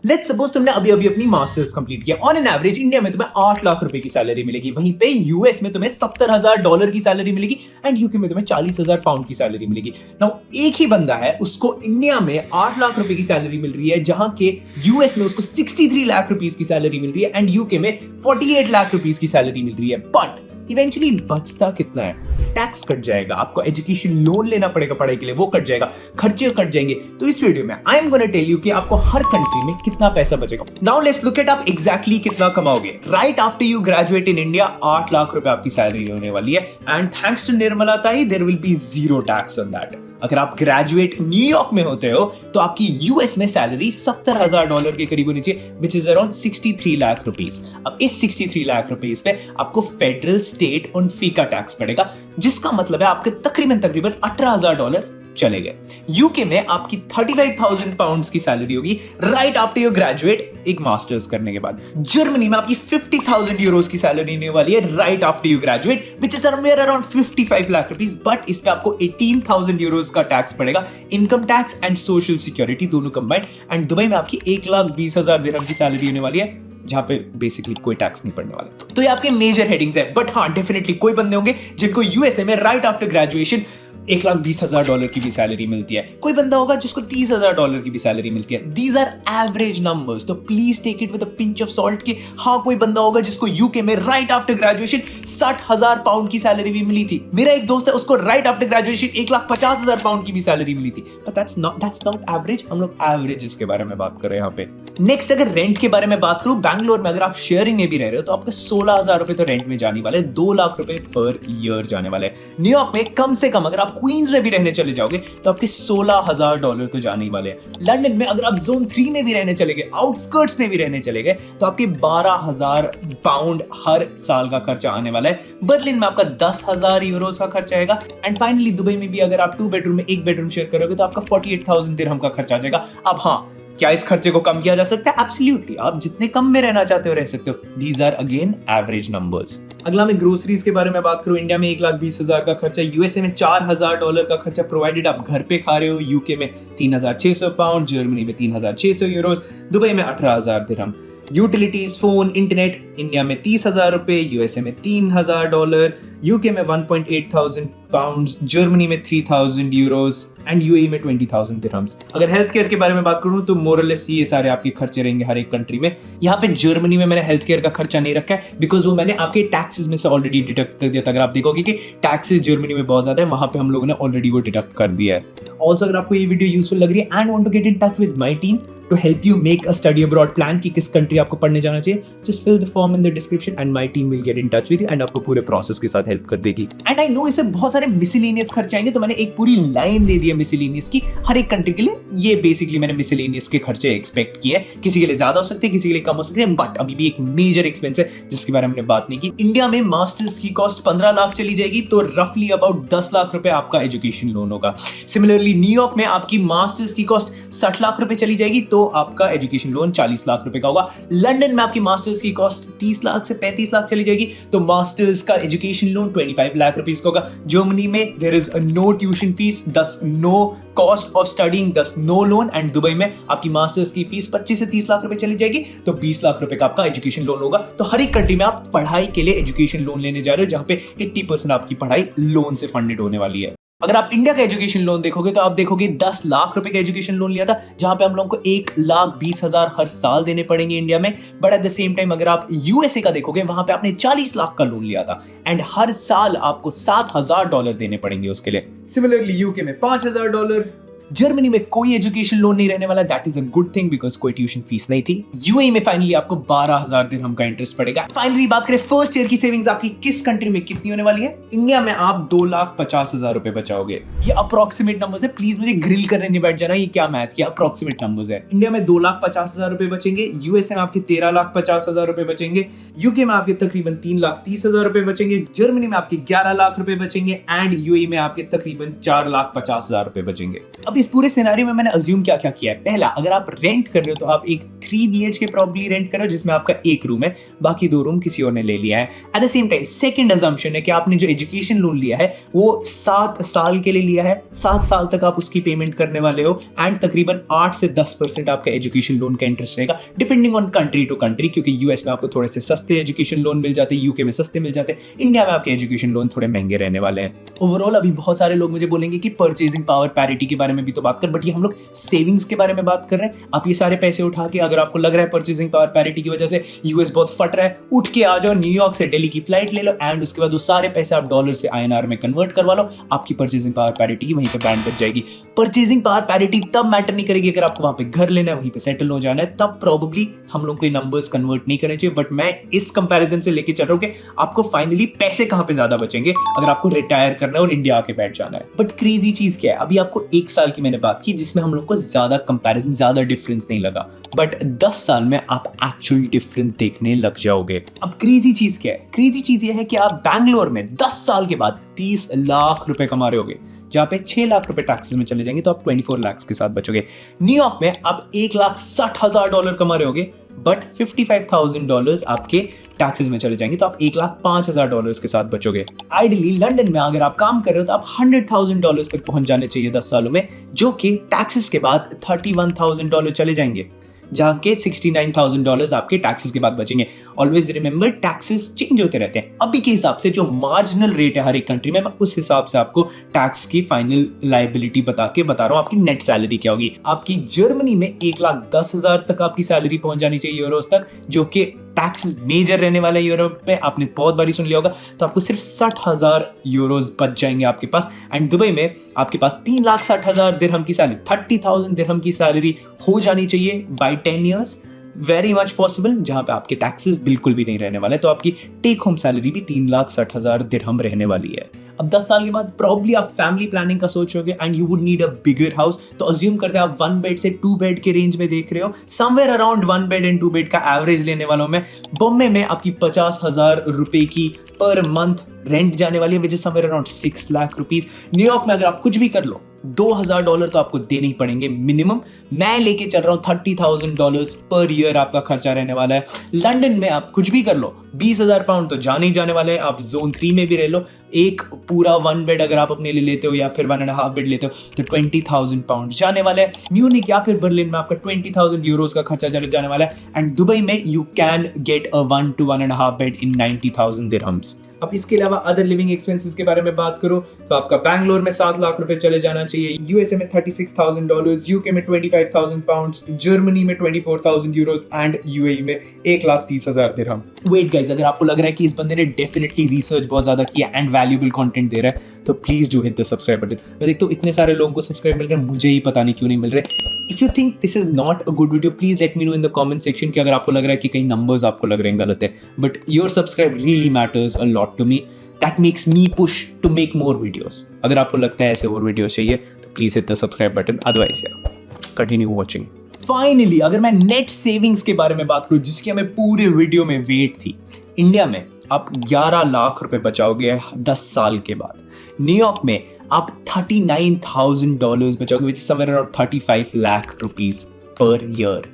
Let's suppose तुमने अभी अभी अपनी मास्टर्स कंप्लीट किया। ऑन एन एवरेज इंडिया में तुम्हें 8 लाख रुपए की सैलरी मिलेगी, वहीं पे यूएस में तुम्हें $70,000 की सैलरी मिलेगी एंड यूके में तुम्हें 40,000 पाउंड की सैलरी मिलेगी। नाउ एक ही बंदा है, उसको इंडिया में 8 लाख रुपए की सैलरी मिल रही है, जहां के यूएस में उसको 63 लाख रुपीस की सैलरी मिल रही है एंड यूके में 48 लाख रुपीस की सैलरी मिल रही है। बट इवेंचुअली बचता कितना है? टैक्स कट जाएगा, आपको एजुकेशन लोन लेना पड़ेगा पढ़ाई के लिए, वो कट जाएगा, खर्चे कट जाएंगे। तो इस वीडियो में I am gonna tell you कि आपको हर कंट्री में कितना पैसा बचेगा। नाउ लेट्स लुक एट आप एग्जैक्टली कितना कमाओगे। Right after you graduate in India 8 lakh रुपए आपकी सैलरी होने वाली है and thanks to Nirmala Tai there will be zero tax on that. अगर आप ग्रेजुएट न्यूयॉर्क में होते हो तो आपकी यूएस में सैलरी $70,000 के करीब होनी चाहिए, which is around 63 lakh rupees. अब इस 63 लाख रुपीस पे आपको फेडरल स्टेट और फी का टैक्स पड़ेगा, जिसका मतलब है आपके तकरीबन $18,000 चले गए। यूके में आपकी 35,000 पाउंड्स की सैलरी होगी राइट आफ्टर यू ग्रेजुएट एक मास्टर्स करने के बाद। जर्मनी में आपकी 50,000 यूरोस की सैलरी होने वाली है right after you graduate, which is around 55 lakh rupees. But इस पे आपको 18,000 यूरोस का टैक्स पड़ेगा, income tax and social security दोनों कंबाइंड। एंड दुबई में आपकी 1,20,000 दिरहम की सैलरी होने वाली है, जहां पे बेसिकली कोई टैक्स नहीं पड़ने वाला। तो ये आपके मेजर हेडिंग्स है। बट हाँ, डेफिनेटली कोई बंदे होंगे जिनको यूएसए में राइट आफ्टर ग्रेजुएशन $1,20,000 की भी सैलरी मिलती है, कोई बंदा होगा जिसको $30,000 की भी सैलरी मिलती है। दीज आर एवरेज नंबर्स, तो please take it with a pinch of salt कि हाँ कोई बंदा होगा जिसको यूके में राइट आफ्टर ग्रेजुएशन 60,000 पाउंड की सैलरी भी मिली थी। मेरा एक दोस्त है, उसको राइट आफ्टर ग्रेजुएशन 1,50,000 पाउंड की भी सैलरी मिली थी। बट दैट्स नॉट एवरेज, हम लोग एवरेजेस के बारे में बात कर रहे हैं यहाँ पे। नेक्स्ट अगर रेंट के बारे में बात करूं, बैंगलोर में अगर आप शेयरिंग में भी रह रहे हो तो आपके 16,000 रुपए तो रेंट में जाने वाले, 2 लाख रुपए पर ईयर जाने वाले। न्यूयॉर्क में कम से कम अगर आप क्वींस में भी रहने चले जाओगे तो आपके $16,000 तो जाने वाले हैं। लंदन में अगर आप जोन 3 में भी रहने चले गए, आउटस्कर्ट्स में भी रहने चले गए, तो आपके 12,000 पाउंड हर साल का खर्चा आने वाला है। बर्लिन में आपका 10,000 यूरोस का खर्चा आएगा। एंड फाइनली दुबई में भी अगर आप 2 बेडरूम में 1 बेडरूम शेयर करोगे तो आपका 48,000 दिरहम का खर्चा आ जाएगा। अब हाँ, क्या इस खर्चे को कम किया जा सकता है? एब्सोल्युटली, आप जितने कम में रहना चाहते हो रह सकते हो। These are again average numbers. अगला मैं ग्रोसरीज के बारे में बात करूं, इंडिया में 1,20,000 का खर्चा, यूएसए में $4,000 का खर्चा प्रोवाइडेड आप घर पे खा रहे हो, यूके में 3,600 पाउंड, जर्मनी में 3,600 यूरोस, दुबई में 18,000 दिरहम। यूटिलिटीज, फोन, इंटरनेट इंडिया में 30,000 रुपए, यूएसए में $3,000, यूके में 1,800 पाउंड्स, जर्मनी में 3,000 यूरोस एंड यूएई में 20,000 दिरहम्स। अगर हेल्थ केयर के बारे में बात करूं तो मोरलेस ये सारे आपके खर्चे रहेंगे हर एक कंट्री में। यहाँ पे जर्मनी में मैंने हेल्थ केयर का खर्चा नहीं रखा है बिकॉज वो मैंने आपके टैक्सेस में से ऑलरेडी डिडक्ट कर दिया था। अगर आप देखोगे कि टैक्सेस जर्मनी में बहुत ज्यादा है, वहां पे हम लोगों ने ऑलरेडी वो डिडक्ट कर दिया है। ऑल्सो अगर आपको ये वीडियो यूजफुल लग रही है and want to get in touch with my team to help you make a study abroad plan कि किस कंट्री आपको पढ़ने जाना चाहिए, just fill the form in the description and my team will get in touch with you एंड आपको पूरे process के साथ हेल्प कर देगी। एंड आई नो इसमें बहुत सारे मिसलेनियस खर्चे आएंगे, तो मैंने एक पूरी लाइन दे दी है मिसलेनियस की हर एक कंट्री के लिए। ये बेसिकली मैंने मिसलेनियस के खर्चे एक्सपेक्ट किए हैं, किसी के लिए ज्यादा हो सकते हैं, किसी के लिए कम हो सकते हैं, बट अभी भी एक मेजर एक्सपेंस है जिसके बारे में हमने बात नहीं की। इंडिया में मास्टर्स की कॉस्ट 15 लाख चली जाएगी, तो रफली अबाउट 10 लाख रुपए आपका एजुकेशन लोन होगा। सिमिलरली न्यूयॉर्क में आपकी मास्टर्स की कॉस्ट 60 लाख रुपए चली जाएगी, तो आपका एजुकेशन लोन 40 लाख रुपए का होगा। लंदन में आपकी मास्टर्स की कॉस्ट 30 लाख से 35 लाख चली जाएगी, तो मास्टर्स का एजुकेशन लोन 25 लाख रुपीस का होगा। जर्मनी में there is no tuition fees, thus no cost of studying, thus no loan. And Dubai में आपकी मास्टर्स की फीस 25 से 30 लाख रुपए चली जाएगी, तो 20 लाख रुपए का आपका एजुकेशन लोन होगा। तो हर एक कंट्री में आप पढ़ाई के लिए एजुकेशन लोन लेने जा रहे हो, जहां पे 80% आपकी पढ़ाई लोन से फंडेड होने वाली है। अगर आप इंडिया का एजुकेशन लोन देखोगे तो आप देखोगे 10 लाख रुपए का एजुकेशन लोन लिया था, जहां पे हम लोगों को 1,20,000 हर साल देने पड़ेंगे इंडिया में। But at the same time अगर आप यूएसए का देखोगे, वहां पे आपने 40 लाख का लोन लिया था एंड हर साल आपको $7,000 देने पड़ेंगे उसके लिए। सिमिलरली यूके में $5,000, जर्मनी में कोई एजुकेशन लोन नहीं रहने वाला, that is a good thing because कोई ट्यूशन फीस नहीं थी। यूएई में फाइनली आपको 12,000 दिरहम का इंटरेस्ट पड़ेगा। फाइनली बात करें फर्स्ट ईयर की सेविंग्स आपकी किस कंट्री में कितनी होने वाली है। इंडिया में आप 2,50,000 रुपए बचाओगे। ये अप्रोक्सीमेट नंबर्स है, प्लीज मुझे ग्रिल करने नहीं बैठ जाना ये क्या मैथ किया, अप्रोक्सीमेट नंबर्स है। इंडिया में 2,50,000 रुपए बचेंगे, यूएसए में आपके 13,50,000 रुपए बचेंगे, यूके में आपके तकरीबन 3,30,000 रुपए बचेंगे, जर्मनी में आपके 11 लाख रुपए बचेंगे एंड यूएई में आपके तकरीबन 4,50,000 रुपए बचेंगे। अब इस पूरे सिनेरियो में मैंने अज्यूम क्या क्या किया है। पहला, अगर आप रेंट कर रहे हो तो आप एक 3 BHK प्रॉब्ली रेंट कर रहे हो जिसमें आपका एक रूम है, बाकी 2 रूम किसी और ने ले लिया है। At the same time second assumption है कि आपने जो एजुकेशन लोन लिया है वो 7 साल के लिए लिया है, 7 साल तक आप उसकी पेमेंट करने वाले हो एंड तकरीबन 8 से 10% आपका एजुकेशन लोन का इंटरेस्ट रहेगा depending on country to country, क्योंकि यूएस में आपको थोड़े से सस्ते एजुकेशन लोन मिल जाते हैं, यूके में सस्ते मिल जाते हैं, इंडिया में आपके एजुकेशन लोन थोड़े महंगे रहने वाले हैं। ओवरऑल अभी बहुत सारे लोग मुझे बोलेंगे कि परचेजिंग पावर पैरिटी के बारे में भी तो बात कर, बट ये हम लोग सेविंग्स के बारे में बात कर रहे हैं। आप ये सारे पैसे उठा के अगर आपको लग रहा है परचेजिंग पावर पैरिटी की वजह से यूएस बहुत फट रहा है, उठ के आ जाओ, न्यूयॉर्क से दिल्ली की फ्लाइट ले लो एंड उसके बाद वो सारे पैसे आप डॉलर से INR में कन्वर्ट करवा लो, आपकी परचेजिंग पावर पैरिटी की वहीं पे बैंड बच जाएगी। परचेजिंग पावर पैरिटी तब मैटर नहीं करेगी अगर आपको वहां पे घर लेना है, वहीं पे सेटल हो जाना है, तब प्रॉब्ली हम लोग को नंबर्स कन्वर्ट नहीं करने चाहिए। बट मैं इस कंपैरिजन से लेके चल रहा हूं कि आपको फाइनली पैसे कहां पे ज्यादा बचेंगे अगर आपको रिटायर करना है और इंडिया आके बैठ जाना है। बट क्रेजी चीज क्या है, अभी आपको 1 साल की मैंने बात की जिसमें हम लोग को ज्यादा कंपैरिजन, ज्यादा डिफरेंस नहीं लगा, बट 10 साल में आप एक्चुअल डिफरेंस देखने लग जाओगे। अब क्रेजी चीज क्या है, क्रेजी चीज ये है कि आप बैंगलोर में 10 साल के बाद 30 लाख रुपए कमा रहे होगे, जहां पे 6 लाख रुपए टैक्सेस में चले जाएंगे तो आप 24 लाख के साथ बचोगे। न्यूयॉर्क में आप $1,60,000 कमा रहे होगे बट $55,000 आपके टैक्सेस में चले जाएंगे तो आप $1,05,000 के साथ बचोगे। आइडियली लंदन में अगर आप काम कर रहे हो तो आप $100,000 तक पहुंच जाने चाहिए 10 सालों में, जो कि टैक्सेस के बाद $31,000 चले जाएंगे, जहां के $69,000 आपके टैक्सेस के बाद बचेंगे। ऑलवेज रिमेंबर टैक्सेस चेंज होते रहते हैं। अभी के हिसाब से जो मार्जिनल रेट है हर एक कंट्री में, मैं उस हिसाब से आपको टैक्स की फाइनल लायबिलिटी बता रहा हूं आपकी नेट सैलरी क्या होगी। आपकी जर्मनी में 1,10,000 तक आपकी सैलरी पहुंच जानी चाहिए यूरोस तक, जो कि टैक्सेस मेजर रहने वाला है यूरोप में, आपने बहुत बारी सुन लिया होगा। तो आपको सिर्फ 60,000 यूरोस बच जाएंगे आपके पास। एंड दुबई में आपके पास 3,60,000 दिरहम की सैलरी, 30,000 दिरहम की सैलरी हो जानी चाहिए by 10 years, very much possible, जहां पे आपके टैक्सेस बिल्कुल भी नहीं रहने वाले। तो आपकी टेक होम सैलरी भी 3,60,000 दिरहम रहने वाली है। अब 10 साल के बाद प्रॉब्ली आप फैमिली प्लानिंग का सोचोगे and you would need a bigger house. तो अज्यूम करते हैं आप 1 बेड से 2 बेड के रेंज में देख रहे हो, somewhere around 1 bed and 2 bed का एवरेज लेने वालों में बॉम्बे में आपकी 50,000 रुपए की पर मंथ रेंट जाने वाली है, विच is somewhere around 6 lakh rupees. New York में अगर आप कुछ भी कर लो $2,000 तो आपको देने ही पड़ेंगे मिनिमम। मैं लेके चल रहा हूँ $30,000 पर ईयर आपका खर्चा रहने वाला है। लंदन में आप कुछ भी कर लो 20,000 पाउंड तो जाने ही जाने वाले हैं। आप जोन 3 में भी रह लो, एक पूरा 1 बेड अगर आप अपने लिए लेते हो या फिर 1.5 बेड लेते हो तो 20,000 पाउंड जाने वाले हैं। म्यूनिक या फिर बर्लिन में आपका 20,000 यूरोस का खर्चा जाने वाला है। एंड दुबई में you can get a 1 to 1.5 bed in 90,000 dirhams. अब इसके अलावा अदर लिविंग एक्सपेंसेस के बारे में बात करो तो आपका बैंगलोर में 7 लाख रुपए चले जाना चाहिए, यूएसए में $36,000, यूके में 25,000 पाउंड्स, जर्मनी में 24,000 यूरोस एंड यूएई में 1,30,000 दिरहम। वेट गाइस, अगर आपको लग रहा है कि इस बंदे ने डेफिनेटली रिसर्च बहुत ज्यादा किया एंड वैल्यूएबल कंटेंट दे रहा है तो please do hit the subscribe button. मैं देखता हूं इतने सारे लोगों को सब्सक्राइब मिल रहे हैं, मुझे ही पता नहीं क्यों नहीं मिल रहे। If you think this is not a good video please let me know in the comment section कि अगर आपको लग रहा है कि कई नंबर्स आपको लग रहे हैं गलत है, but your subscribe really matters a lot to me. That makes me push to make more videos. अगर आपको लगता है ऐसे और वीडियोस चाहिए तो please hit the subscribe button, otherwise यार कंटिन्यू वॉचिंग। फाइनली अगर मैं नेट सेविंग्स के बारे में बात करूं जिसकी हमें पूरे वीडियो में वेट थी, इंडिया में आप 11 लाख रुपए बचाओगे 10 साल के बाद। न्यूयॉर्क में आप $39,000 बचाओगे, which is somewhere around 35 lakh rupees per year.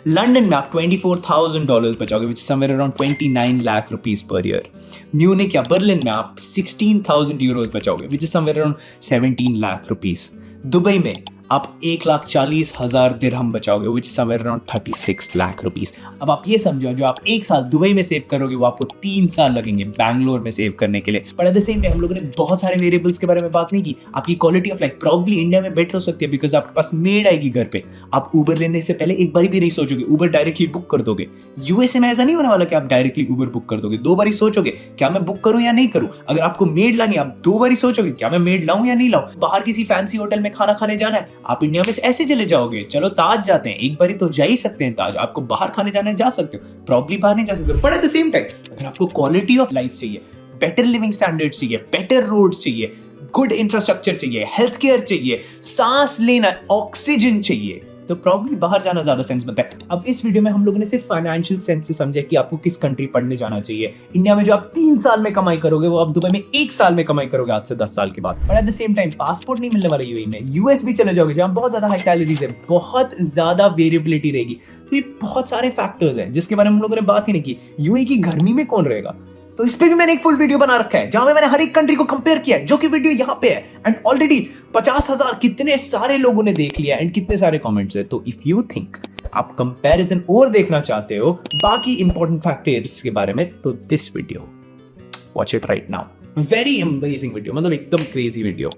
London में आप $24,000 बचाओगे, which is somewhere around 29 lakh rupees per year. Munich या बर्लिन में आप 16,000 यूरोस बचाओगे, which is somewhere around 17 lakh rupees. Dubai में आप 1,40,000 दिरहम बचाओगे, which is somewhere around 36 lakh rupees. अब आप ये समझो जो आप 1 साल दुबई में सेव करोगे वो आपको 3 साल लगेंगे बैंगलोर में सेव करने के लिए। But at the same time हम लोगों ने बहुत सारे वेरिएबल्स के बारे में बात नहीं की। आपकी quality of life probably India में बेटर हो सकती है बिकॉज आपके पास मेड आएगी घर पे। आप उबर लेने से पहले एक बार भी नहीं सोचोगे, उबर डायरेक्टली बुक कर दोगे। यूएसए में ऐसा नहीं होने वाला कि आप डायरेक्टली उबर बुक कर दोगे, 2 बार सोचोगे क्या मैं बुक करूं या नहीं करूं। अगर आपको मेड लानी आप 2 बार सोचोगे क्या मैं मेड लाऊं या नहीं लाऊं। बाहर किसी फैंसी होटल में खाना खाने जाना है, आप इंडिया में ऐसे चले जाओगे, चलो ताज जाते हैं, एक बारी तो जा ही सकते हैं ताज। आपको बाहर खाने जाना है जा सकते हो, प्रॉब्ली बाहर नहीं जा सकते हो। But at the same time अगर आपको क्वालिटी ऑफ लाइफ चाहिए, बेटर लिविंग स्टैंडर्ड चाहिए, बेटर रोड्स चाहिए, गुड इंफ्रास्ट्रक्चर चाहिए, हेल्थ केयर चाहिए, सांस लेना ऑक्सीजन चाहिए, तो प्रॉब्लम बाहर जाना ज्यादा सेंस बनता है। अब इस वीडियो में हम लोगों ने सिर्फ फाइनेंशियल सेंस से समझा कि आपको किस कंट्री पढ़ने जाना चाहिए। इंडिया में जो आप 3 साल में कमाई करोगे वो आप दुबई में 1 साल में कमाई करोगे आज से 10 साल के बाद। But at the same time passport नहीं मिलने वाला यूएई में, यूएस भी चले जाओगे जहां बहुत ज्यादा हाई सैलरीज है, बहुत ज्यादा वेरिएबिलिटी रहेगी। तो ये बहुत सारे फैक्टर्स हैं जिसके बारे में हम लोगों ने बात ही नहीं की। यूएई की गर्मी में कौन रहेगा, तो इस पे भी मैंने एक फुल वीडियो बना रखा है जहां में मैंने हर एक कंट्री को कंपेयर किया है, जो कि वीडियो यहां पे है। एंड ऑलरेडी 50,000 कितने सारे लोगों ने देख लिया एंड कितने सारे कमेंट्स है। तो इफ यू थिंक आप कंपैरिजन और देखना चाहते हो बाकी इंपॉर्टेंट फैक्टर्स के बारे में, तो this video watch it right now. Very amazing video, मतलब एकदम क्रेजी वीडियो।